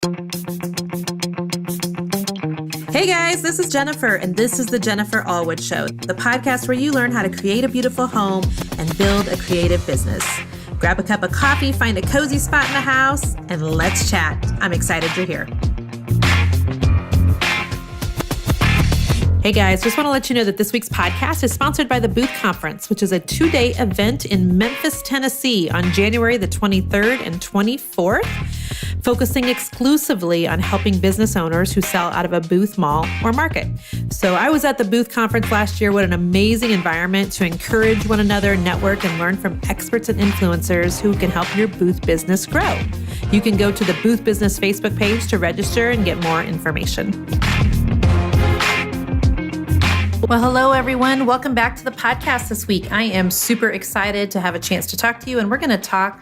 Hey guys, this is Jennifer, and this is the Jennifer Allwood Show, the podcast where you learn how to create a beautiful home and build a creative business. Grab a cup of coffee, find a cozy spot in the house, and let's chat. I'm excited you're here. Hey guys, just want to let you know that this week's podcast is sponsored by the Booth Conference, which is a 2-day event in Memphis, Tennessee on January the 23rd and 24th, focusing exclusively on helping business owners who sell out of a booth, mall, or market. So I was at the Booth Conference last year. What an amazing environment to encourage one another, network, and learn from experts and influencers who can help your booth business grow. You can go to the Booth Business Facebook page to register and get more information. Well, hello, everyone. Welcome back to the podcast this week. I am super excited to have a chance to talk to you, and we're going to talk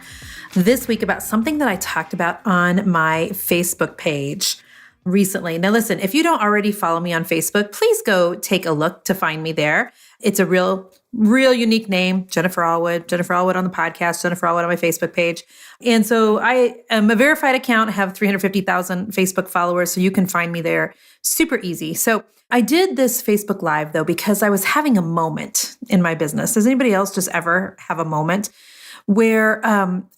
this week about something that I talked about on my Facebook page recently. Now, listen, if you don't already follow me on Facebook, please go take a look to find me there. It's a real unique name, Jennifer Allwood on the podcast, Jennifer Allwood on my Facebook page. And so I am a verified account, I have 350,000 Facebook followers, so you can find me there super easy. So I did this Facebook Live, though, because I was having a moment in my business. Does anybody else just ever have a moment where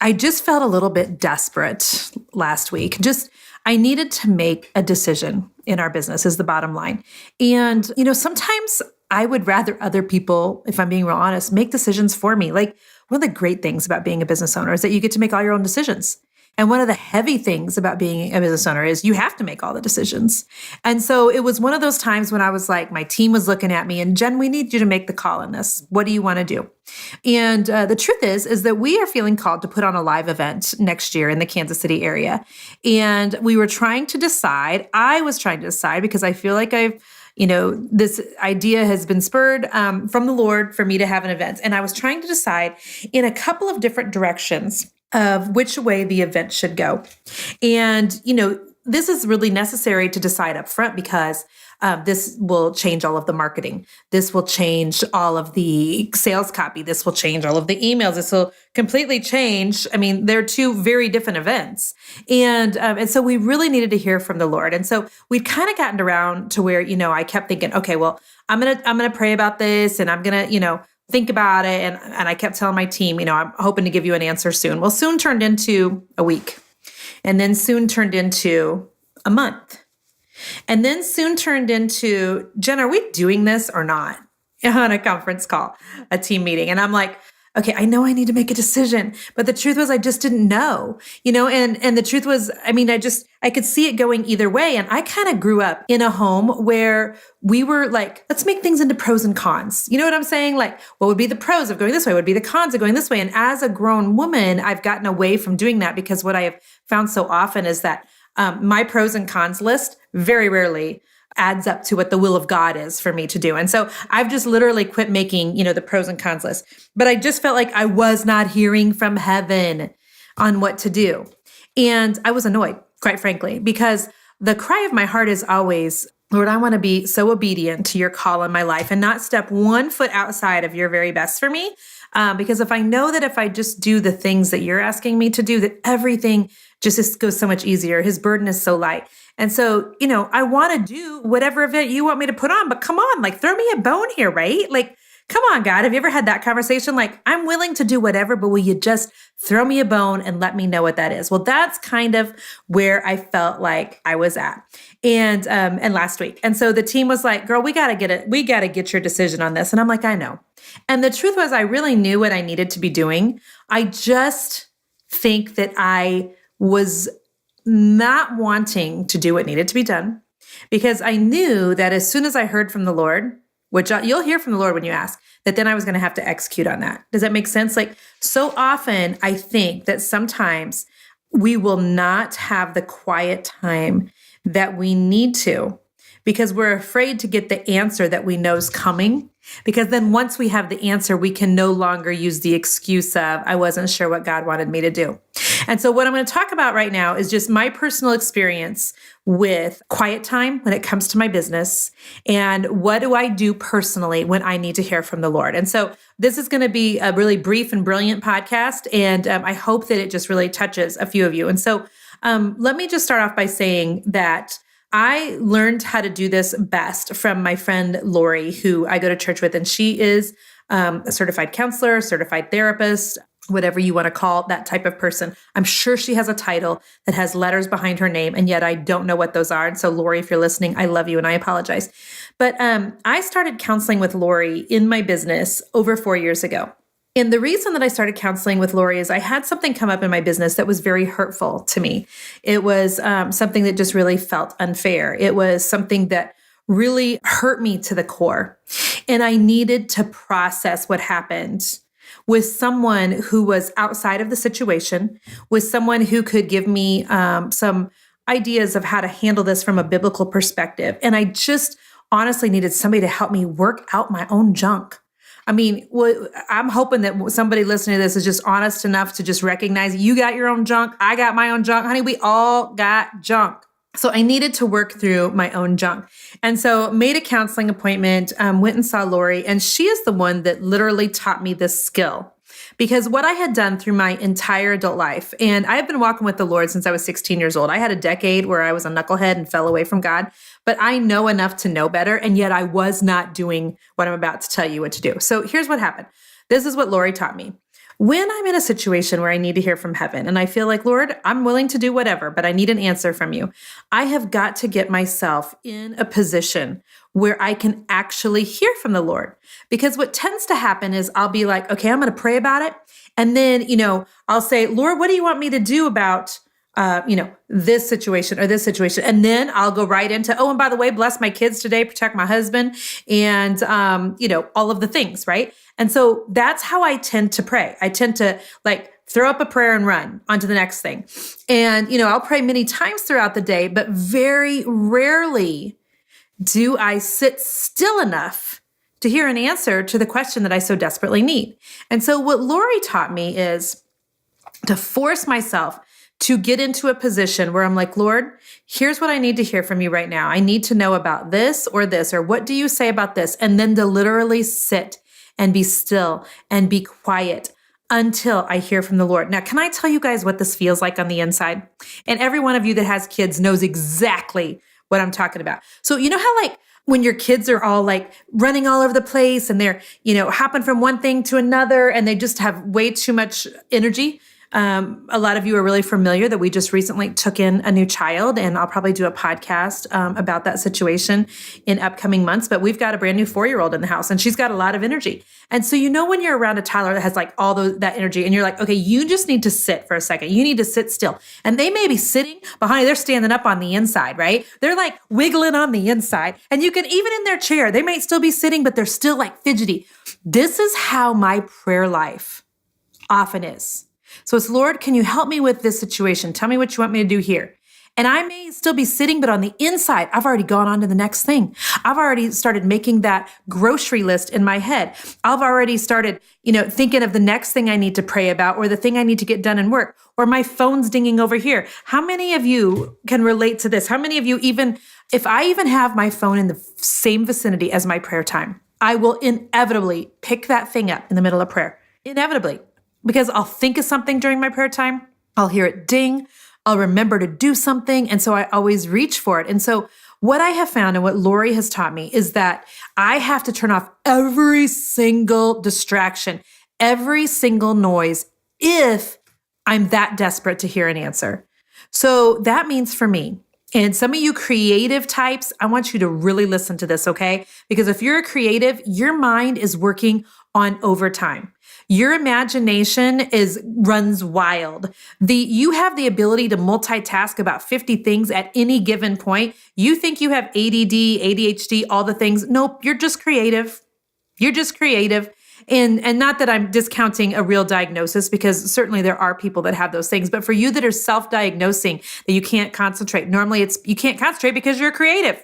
I just felt a little bit desperate last week? I needed to make a decision in our business is the bottom line. And, sometimes I would rather other people, if I'm being real honest, make decisions for me. Like, one of the great things about being a business owner is that you get to make all your own decisions. And one of the heavy things about being a business owner is you have to make all the decisions. And so it was one of those times when I was like, my team was looking at me and Jen, we need you to make the call on this. What do you want to do? And the truth is that we are feeling called to put on a live event next year in the Kansas City area. And we were trying to decide, I was trying to decide because I feel like this idea has been spurred from the Lord for me to have an event. And I was trying to decide in a couple of different directions of which way the event should go. And, this is really necessary to decide up front because this will change all of the marketing. This will change all of the sales copy. This will change all of the emails. This will completely change. I mean, they're two very different events. And so we really needed to hear from the Lord. And so we'd kind of gotten around to where, I kept thinking, okay, well, I'm going to pray about this and I'm going to, think about it. And I kept telling my team, I'm hoping to give you an answer soon. Well, soon turned into a week, and then soon turned into a month, and then soon turned into, Jen, are we doing this or not? On a conference call, a team meeting. And I'm like, okay, I know I need to make a decision, but the truth was I just didn't know, and the truth was, I could see it going either way. And I kind of grew up in a home where we were like, let's make things into pros and cons. You know what I'm saying? Like, what would be the pros of going this way? What would be the cons of going this way? And as a grown woman, I've gotten away from doing that because what I have found so often is that my pros and cons list very rarely adds up to what the will of God is for me to do. And so I've just literally quit making, the pros and cons list. But I just felt like I was not hearing from heaven on what to do. And I was annoyed, quite frankly, because the cry of my heart is always, Lord, I want to be so obedient to your call in my life and not step one foot outside of your very best for me. Because if I know that if I just do the things that you're asking me to do, that everything just goes so much easier. His burden is so light. And so, I want to do whatever event you want me to put on, but come on, like throw me a bone here, right? Like, come on, God, have you ever had that conversation? Like, I'm willing to do whatever, but will you just throw me a bone and let me know what that is? Well, that's kind of where I felt like I was at. And last week. And so the team was like, girl, we got to get your decision on this. And I'm like, I know. And the truth was I really knew what I needed to be doing. I just think that I was not wanting to do what needed to be done because I knew that as soon as I heard from the Lord, which you'll hear from the Lord when you ask, that then I was going to have to execute on that. Does that make sense? Like, so often I think that sometimes we will not have the quiet time that we need to because we're afraid to get the answer that we know is coming. Because then once we have the answer, we can no longer use the excuse of, I wasn't sure what God wanted me to do. And so what I'm going to talk about right now is just my personal experience with quiet time when it comes to my business and what do I do personally when I need to hear from the Lord. And so this is going to be a really brief and brilliant podcast. And I hope that it just really touches a few of you. And so Let me just start off by saying that I learned how to do this best from my friend Lori, who I go to church with, and she is a certified counselor, certified therapist, whatever you want to call that type of person. I'm sure she has a title that has letters behind her name, and yet I don't know what those are. And so, Lori, if you're listening, I love you and I apologize. But I started counseling with Lori in my business over 4 years ago. And the reason that I started counseling with Lori is I had something come up in my business that was very hurtful to me. It was something that just really felt unfair. It was something that really hurt me to the core. And I needed to process what happened with someone who was outside of the situation, with someone who could give me some ideas of how to handle this from a biblical perspective. And I just honestly needed somebody to help me work out my own junk. I mean, I'm hoping that somebody listening to this is just honest enough to just recognize you got your own junk. I got my own junk. Honey, we all got junk. So I needed to work through my own junk. And so made a counseling appointment, went and saw Lori, and she is the one that literally taught me this skill. Because what I had done through my entire adult life, and I have been walking with the Lord since I was 16 years old. I had a decade where I was a knucklehead and fell away from God, but I know enough to know better. And yet I was not doing what I'm about to tell you what to do. So here's what happened. This is what Lori taught me. When I'm in a situation where I need to hear from heaven and I feel like, Lord, I'm willing to do whatever, but I need an answer from you, I have got to get myself in a position where I can actually hear from the Lord. Because what tends to happen is I'll be like, okay, I'm going to pray about it. And then, I'll say, Lord, what do you want me to do about this situation or this situation? And then I'll go right into, oh, and by the way, bless my kids today, protect my husband, and, all of the things, right? And so that's how I tend to pray. I tend to throw up a prayer and run onto the next thing. And, I'll pray many times throughout the day, but very rarely do I sit still enough to hear an answer to the question that I so desperately need. And so what Lori taught me is to force myself to get into a position where I'm like, Lord, here's what I need to hear from you right now. I need to know about this, or what do you say about this? And then to literally sit and be still and be quiet until I hear from the Lord. Now, can I tell you guys what this feels like on the inside? And every one of you that has kids knows exactly what I'm talking about. So you know how when your kids are all running all over the place and they're, hopping from one thing to another and they just have way too much energy? A lot of you are really familiar that we just recently took in a new child, and I'll probably do a podcast about that situation in upcoming months. But we've got a brand new 4-year-old in the house, and she's got a lot of energy. And so when you're around a toddler that has all that energy, and you're like, okay, you just need to sit for a second. You need to sit still. And they may be sitting behind, they're standing up on the inside, right? They're wiggling on the inside. And you can, even in their chair, they might still be sitting, but they're still fidgety. This is how my prayer life often is. So it's, Lord, can you help me with this situation? Tell me what you want me to do here. And I may still be sitting, but on the inside, I've already gone on to the next thing. I've already started making that grocery list in my head. I've already started, thinking of the next thing I need to pray about, or the thing I need to get done in work, or my phone's dinging over here. How many of you can relate to this? How many of you, even if I even have my phone in the same vicinity as my prayer time, I will inevitably pick that thing up in the middle of prayer. Inevitably. Because I'll think of something during my prayer time, I'll hear it ding, I'll remember to do something, and so I always reach for it. And so what I have found and what Lori has taught me is that I have to turn off every single distraction, every single noise, if I'm that desperate to hear an answer. So that means for me, and some of you creative types, I want you to really listen to this, okay? Because if you're a creative, your mind is working on overtime. Your imagination runs wild. You have the ability to multitask about 50 things at any given point. You think you have ADD, ADHD, all the things. Nope, you're just creative. You're just creative. And not that I'm discounting a real diagnosis, because certainly there are people that have those things. But for you that are self-diagnosing that you can't concentrate, normally you can't concentrate because you're creative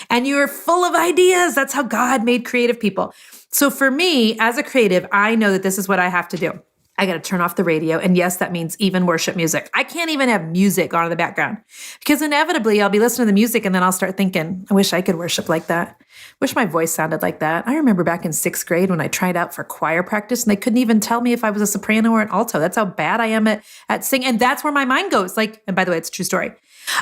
and you're full of ideas. That's how God made creative people. So for me, as a creative, I know that this is what I have to do. I got to turn off the radio. And yes, that means even worship music. I can't even have music on in the background because inevitably I'll be listening to the music and then I'll start thinking, I wish I could worship like that. Wish my voice sounded like that. I remember back in 6th grade when I tried out for choir practice and they couldn't even tell me if I was a soprano or an alto. That's how bad I am at singing. And that's where my mind goes. Like, and by the way, it's a true story.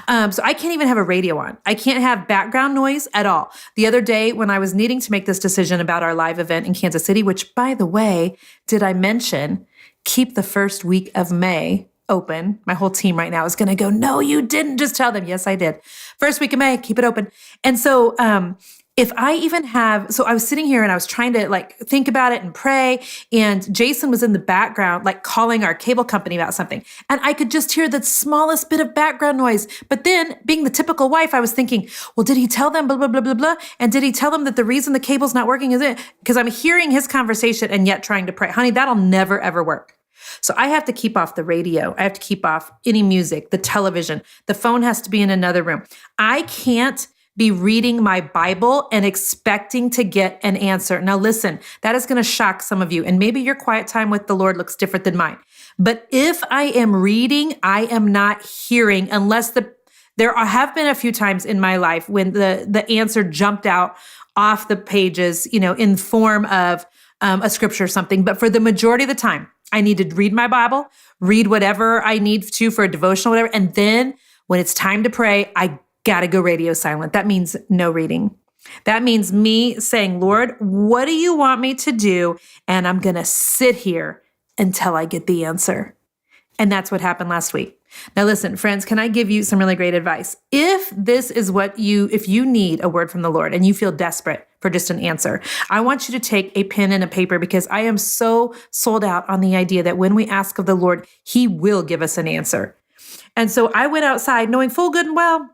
So I can't even have a radio on. I can't have background noise at all. The other day when I was needing to make this decision about our live event in Kansas City, which by the way, did I mention, keep the first week of May open. My whole team right now is going to go, no, you didn't just tell them. Yes, I did. First week of May, keep it open. And so, if I even have, so I was sitting here and I was trying to like think about it and pray, and Jason was in the background, like calling our cable company about something. And I could just hear the smallest bit of background noise. But then being the typical wife, I was thinking, well, did he tell them blah, blah, blah, blah, blah? And did he tell them that the reason the cable's not working is it? Because I'm hearing his conversation and yet trying to pray. Honey, that'll never, ever work. So I have to keep off the radio. I have to keep off any music, the television. The phone has to be in another room. I can't be reading my Bible and expecting to get an answer. Now listen, that is going to shock some of you. And maybe your quiet time with the Lord looks different than mine. But if I am reading, I am not hearing unless there have been a few times in my life when the answer jumped out off the pages, in form of a scripture or something. But for the majority of the time, I need to read my Bible, read whatever I need to for a devotional, whatever. And then when it's time to pray, I got to go radio silent. That means no reading. That means me saying, Lord, what do you want me to do? And I'm going to sit here until I get the answer. And that's what happened last week. Now listen, friends, can I give you some really great advice? If you need a word from the Lord and you feel desperate for just an answer, I want you to take a pen and a paper, because I am so sold out on the idea that when we ask of the Lord, he will give us an answer. And so I went outside knowing full good and well,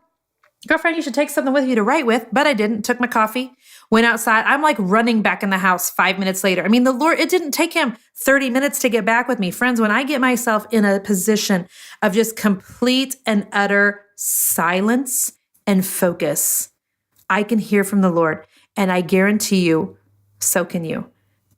girlfriend, you should take something with you to write with, but I didn't. Took my coffee, went outside. I'm like running back in the house 5 minutes later. I mean, the Lord, it didn't take him 30 minutes to get back with me. Friends, when I get myself in a position of just complete and utter silence and focus, I can hear from the Lord. And I guarantee you, so can you.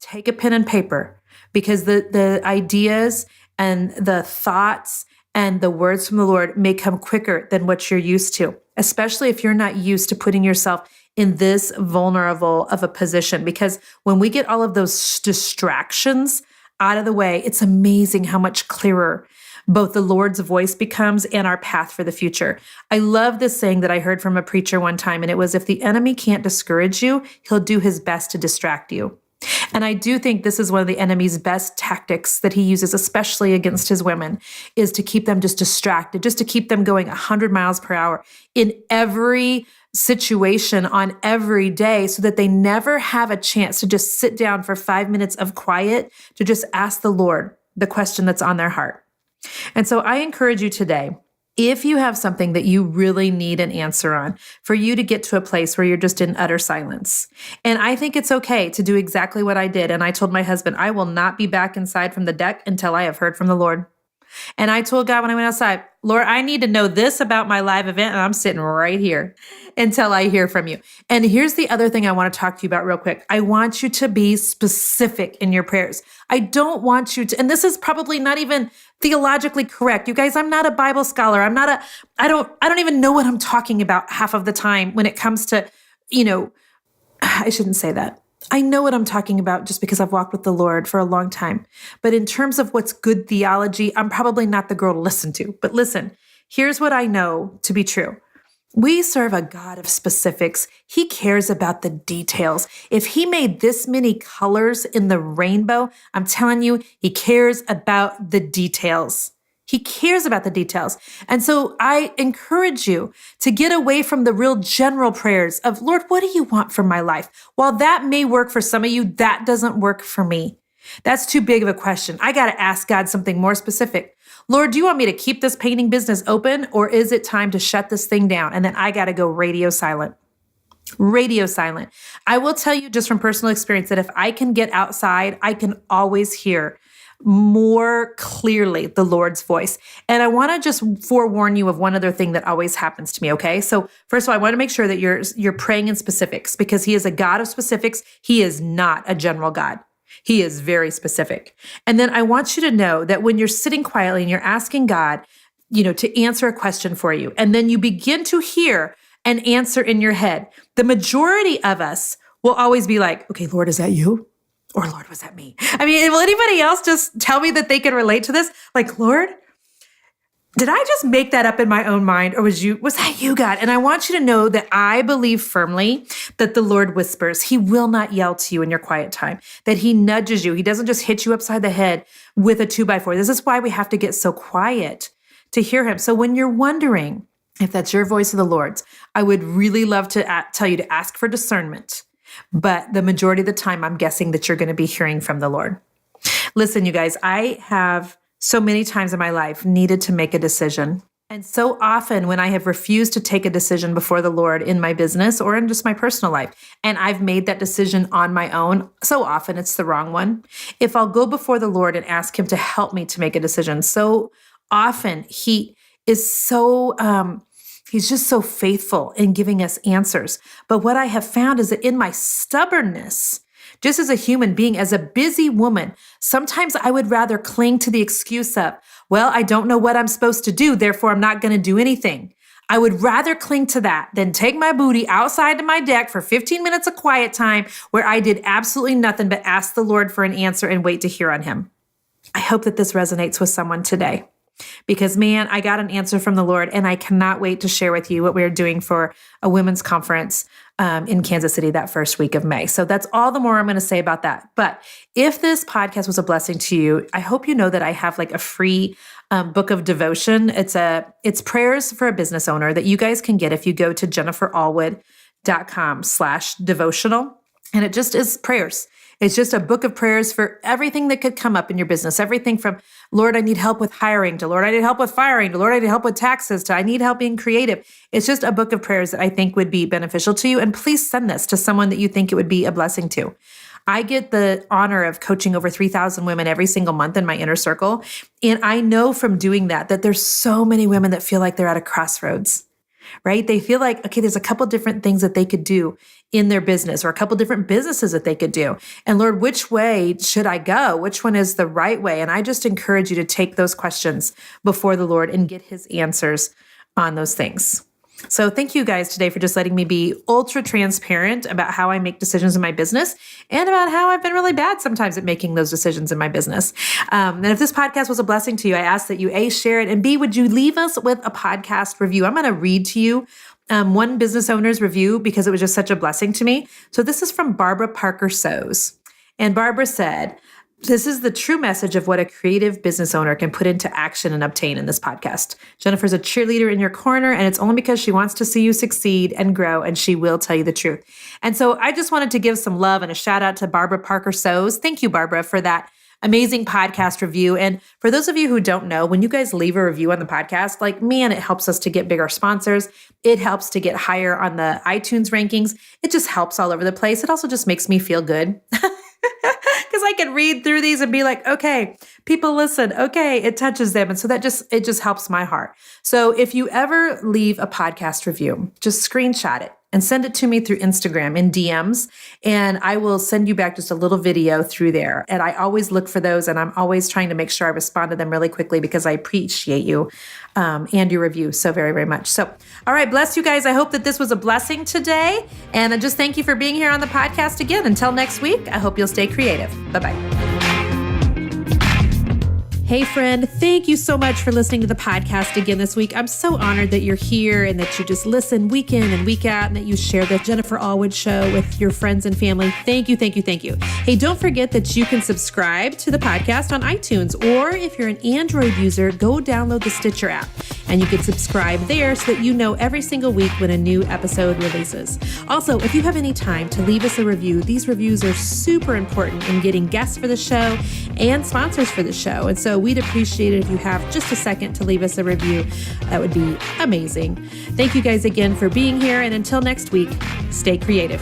Take a pen and paper, because the ideas and the thoughts and the words from the Lord may come quicker than what you're used to, especially if you're not used to putting yourself in this vulnerable of a position. Because when we get all of those distractions out of the way, it's amazing how much clearer both the Lord's voice becomes and our path for the future. I love this saying that I heard from a preacher one time, and it was, if the enemy can't discourage you, he'll do his best to distract you. And I do think this is one of the enemy's best tactics that he uses, especially against his women, is to keep them just distracted, just to keep them going 100 miles per hour in every situation on every day, so that they never have a chance to just sit down for 5 minutes of quiet to just ask the Lord the question that's on their heart. And so I encourage you today, if you have something that you really need an answer on, for you to get to a place where you're just in utter silence. And I think it's okay to do exactly what I did. And I told my husband, I will not be back inside from the deck until I have heard from the Lord. And I told God when I went outside, Lord, I need to know this about my live event, and I'm sitting right here until I hear from you. And here's the other thing I want to talk to you about real quick. I want you to be specific in your prayers. I don't want you to, and this is probably not even theologically correct. You guys, I'm not a Bible scholar. I don't even know what I'm talking about half of the time when it comes to, I shouldn't say that. I know what I'm talking about just because I've walked with the Lord for a long time. But in terms of what's good theology, I'm probably not the girl to listen to. But listen, here's what I know to be true. We serve a God of specifics. He cares about the details. If he made this many colors in the rainbow, I'm telling you, he cares about the details. He cares about the details. And so I encourage you to get away from the real general prayers of, Lord, what do you want from my life? While that may work for some of you, that doesn't work for me. That's too big of a question. I got to ask God something more specific. Lord, do you want me to keep this painting business open, or is it time to shut this thing down? And then I got to go radio silent. Radio silent. I will tell you just from personal experience that if I can get outside, I can always hear more clearly the Lord's voice. And I want to just forewarn you of one other thing that always happens to me, okay? So first of all, I want to make sure that you're praying in specifics, because he is a God of specifics. He is not a general God. He is very specific. And then I want you to know that when you're sitting quietly and you're asking God, to answer a question for you, and then you begin to hear an answer in your head, the majority of us will always be like, okay, Lord, is that you? Or Lord, was that me? I mean, will anybody else just tell me that they can relate to this? Like, Lord, did I just make that up in my own mind? Or was that you, God? And I want you to know that I believe firmly that the Lord whispers. He will not yell to you in your quiet time, that he nudges you. He doesn't just hit you upside the head with a 2x4. This is why we have to get so quiet to hear him. So when you're wondering if that's your voice or the Lord's, I would really love to tell you to ask for discernment. But the majority of the time, I'm guessing that you're going to be hearing from the Lord. Listen, you guys, I have so many times in my life needed to make a decision. And so often when I have refused to take a decision before the Lord in my business or in just my personal life, and I've made that decision on my own, so often it's the wrong one. If I'll go before the Lord and ask him to help me to make a decision, so often he is he's just so faithful in giving us answers. But what I have found is that in my stubbornness, just as a human being, as a busy woman, sometimes I would rather cling to the excuse of, well, I don't know what I'm supposed to do, therefore I'm not going to do anything. I would rather cling to that than take my booty outside to my deck for 15 minutes of quiet time where I did absolutely nothing but ask the Lord for an answer and wait to hear on him. I hope that this resonates with someone today. Because man, I got an answer from the Lord, and I cannot wait to share with you what we're doing for a women's conference in Kansas City that first week of May. So that's all the more I'm going to say about that. But if this podcast was a blessing to you, I hope you know that I have like a free book of devotion. It's prayers for a business owner that you guys can get if you go to jenniferallwood.com/devotional. And it just is prayers. It's just a book of prayers for everything that could come up in your business. Everything from, Lord, I need help with hiring, to Lord, I need help with firing, to Lord, I need help with taxes, to I need help being creative. It's just a book of prayers that I think would be beneficial to you. And please send this to someone that you think it would be a blessing to. I get the honor of coaching over 3,000 women every single month in my inner circle. And I know from doing that there's so many women that feel like they're at a crossroads, right? They feel like, okay, there's a couple different things that they could do in their business, or a couple different businesses that they could do. And Lord, which way should I go? Which one is the right way? And I just encourage you to take those questions before the Lord and get his answers on those things. So thank you guys today for just letting me be ultra transparent about how I make decisions in my business and about how I've been really bad sometimes at making those decisions in my business. And if this podcast was a blessing to you, I ask that you A, share it, and B, would you leave us with a podcast review? I'm going to read to you one business owner's review because it was just such a blessing to me. So this is from Barbara Parker Sows. And Barbara said, this is the true message of what a creative business owner can put into action and obtain in this podcast. Jennifer's a cheerleader in your corner, and it's only because she wants to see you succeed and grow, and she will tell you the truth. And so I just wanted to give some love and a shout out to Barbara Parker Sows. Thank you, Barbara, for that amazing podcast review. And for those of you who don't know, when you guys leave a review on the podcast, like, man, it helps us to get bigger sponsors. It helps to get higher on the iTunes rankings. It just helps all over the place. It also just makes me feel good. Because I can read through these and be like, okay, people listen. Okay, it touches them. And so it just helps my heart. So if you ever leave a podcast review, just screenshot it and send it to me through Instagram in DMs. And I will send you back just a little video through there. And I always look for those. And I'm always trying to make sure I respond to them really quickly because I appreciate you and your review so very, very much. So, all right, bless you guys. I hope that this was a blessing today. And I just thank you for being here on the podcast again. Until next week, I hope you'll stay creative. Bye-bye. Hey friend, thank you so much for listening to the podcast again this week. I'm so honored that you're here and that you just listen week in and week out and that you share the Jennifer Allwood Show with your friends and family. Thank you, thank you, thank you. Hey, don't forget that you can subscribe to the podcast on iTunes, or if you're an Android user, go download the Stitcher app and you can subscribe there so that you know every single week when a new episode releases. Also, if you have any time to leave us a review, these reviews are super important in getting guests for the show and sponsors for the show. And so we'd appreciate it if you have just a second to leave us a review. That would be amazing. Thank you guys again for being here. And until next week, stay creative.